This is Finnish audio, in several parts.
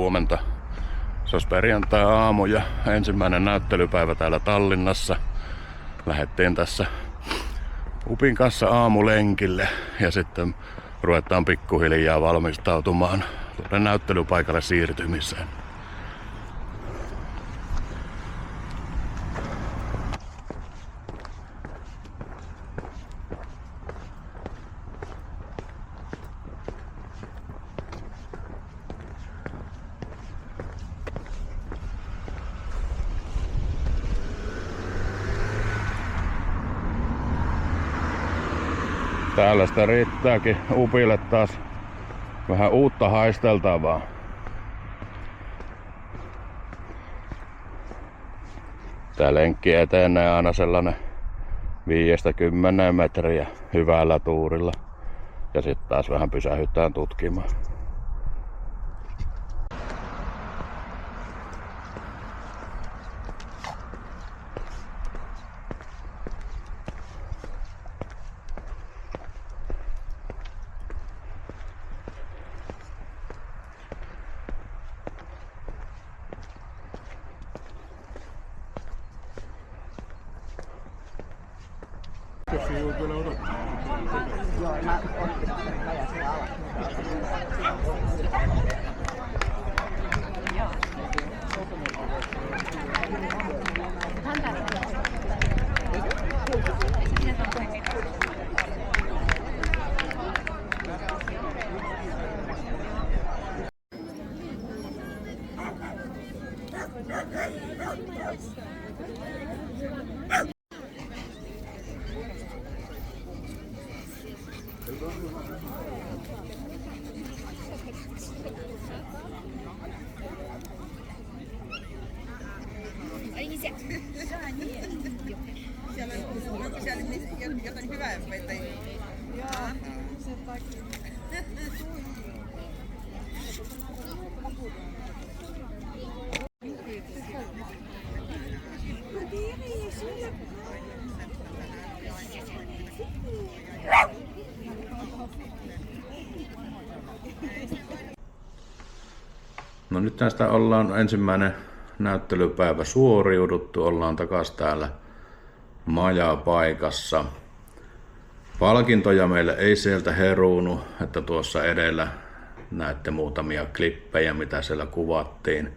huomenta. Se olisi perjantai-aamu ja ensimmäinen näyttelypäivä täällä Tallinnassa. Lähdettiin tässä Upin kanssa aamulenkille ja sitten ruvetaan pikkuhiljaa valmistautumaan tuonne näyttelypaikalle siirtymiseen. Täällä sitä riittääkin Upille taas vähän uutta haisteltavaa. Tää lenkki etenee aina sellainen 5-10 metriä hyvällä tuurilla. Ja sitten taas vähän pysähytään tutkimaan. Jotain hyvää vai? Joo, sen takia. No nyt tästä ollaan ensimmäinen näyttelypäivä suoriuduttu. Ollaan takas täällä majapaikassa. Palkintoja meille ei sieltä heruunut, että tuossa edellä näette muutamia klippejä, mitä siellä kuvattiin.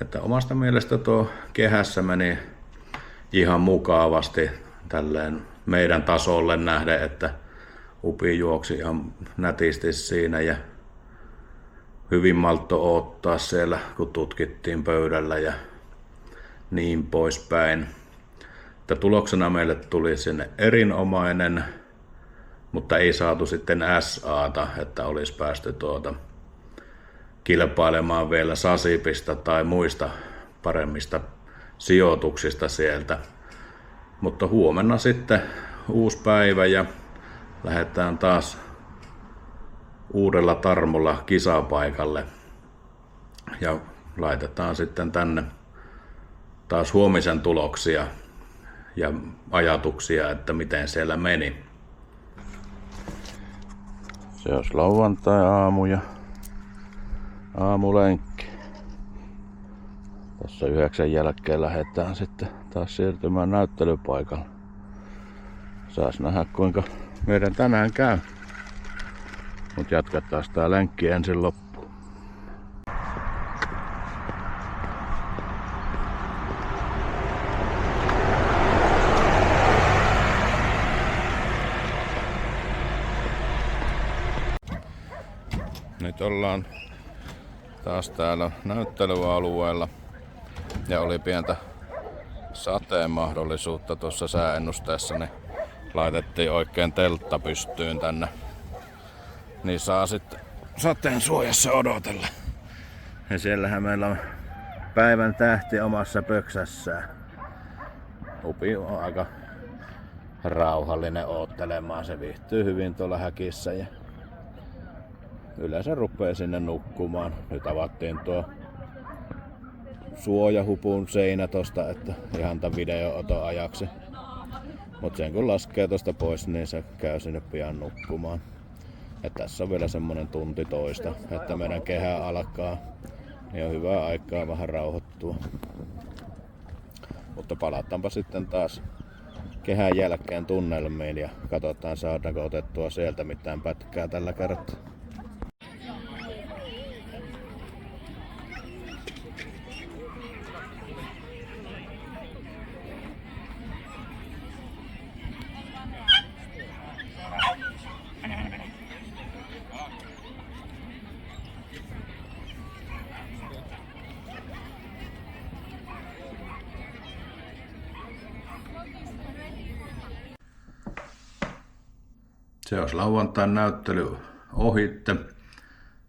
Että omasta mielestä tuo kehässä meni ihan mukavasti tälleen meidän tasolle nähden, että Upi juoksi ihan nätisti siinä ja hyvin maltto odottaa siellä, kun tutkittiin pöydällä ja niin poispäin. Että tuloksena meille tuli sinne erinomainen, mutta ei saatu sitten SA:ta, että olisi päästy kilpailemaan vielä Sasipista tai muista paremmista sijoituksista sieltä. Mutta huomenna sitten uusi päivä ja lähdetään taas uudella tarmolla kisapaikalle ja laitetaan sitten tänne taas huomisen tuloksia ja ajatuksia, että miten siellä meni. Se olisi lauantai-aamu ja aamulenkki. Tässä 9 jälkeen lähdetään sitten taas siirtymään näyttelypaikalle. Saas nähdä kuinka meidän tänään käy. Mut jatketaan tää lenkki ensin loppuun. Nyt ollaan taas täällä näyttelyalueella ja oli pientä sateen mahdollisuutta tuossa sääennusteessa, niin laitettiin oikein teltta pystyyn tänne. Niin saa sitten sateen suojassa odotella. Ja siellähän meillä on päivän tähti omassa pöksässään. Upi on aika rauhallinen oottelemaan. Se viihtyy hyvin tuolla häkissä ja yleensä rupeaa sinne nukkumaan. Nyt avattiin tuo suojahupun seinä tosta, että ihan tämän video-oton ajaksi. Mut sen kun laskee tosta pois, niin se käy sinne pian nukkumaan. Ja tässä on vielä semmonen tunti toista, että meidän kehä alkaa Ja hyvää aikaa vähän rauhoittua. Mutta palataanpa sitten taas kehän jälkeen tunnelmiin ja katsotaan saadaanko otettua sieltä mitään pätkää tällä kertaa. Se olisi lauantain näyttely ohitte.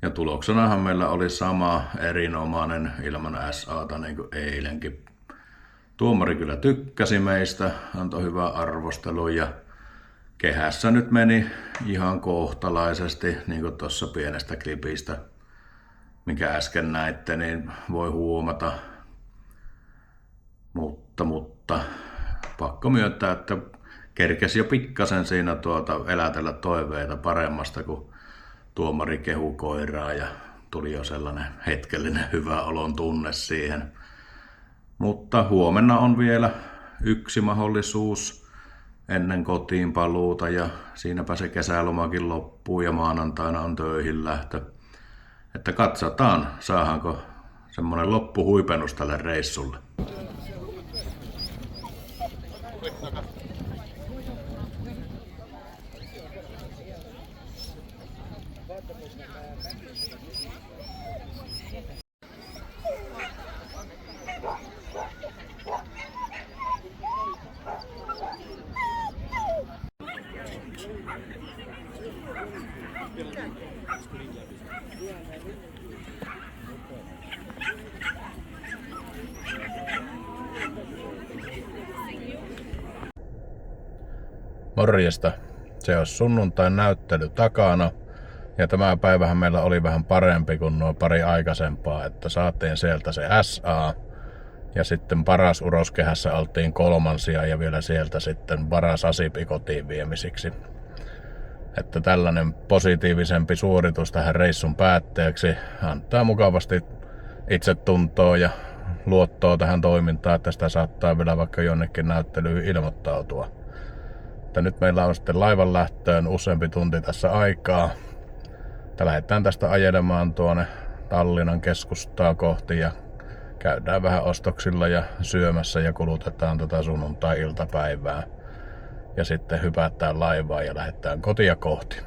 Ja tuloksenahan meillä oli sama erinomainen ilman SA:ta niin kuin eilenkin. Tuomari kyllä tykkäsi meistä, antoi hyvää arvostelua ja kehässä nyt meni ihan kohtalaisesti, niin kuin tuossa pienestä klipistä, minkä äsken näitte, niin voi huomata. Mutta pakko myöntää, että kerkesi jo pikkasen siinä elätellä toiveita paremmasta, kun tuomari kehu koiraa ja tuli jo sellainen hetkellinen hyvä olon tunne siihen. Mutta huomenna on vielä yksi mahdollisuus ennen kotiin paluuta ja siinäpä se kesälomakin loppuu ja maanantaina on töihin lähtö. Että katsotaan, saadaanko semmoinen loppuhuipennus tälle reissulle. Morjesta. Se olisi sunnuntain näyttely takana. Ja tämä päivähän meillä oli vähän parempi kuin nuo pari aikaisempaa, että saatiin sieltä se SA. Ja sitten paras uroskehässä oltiin kolmansia ja vielä sieltä sitten paras asipi kotiin viemisiksi. Että tällainen positiivisempi suoritus tähän reissun päätteeksi antaa mukavasti itsetuntoa ja luottoa tähän toimintaan, että sitä saattaa vielä vaikka jonnekin näyttelyyn ilmoittautua. Että nyt meillä on sitten laivan lähtöön useampi tunti tässä aikaa. Että lähdetään tästä ajelemaan tuonne Tallinnan keskustaa kohti ja käydään vähän ostoksilla ja syömässä ja kulutetaan sunnuntai-iltapäivää. Ja sitten hypätään laivaan ja lähdetään kotia kohti.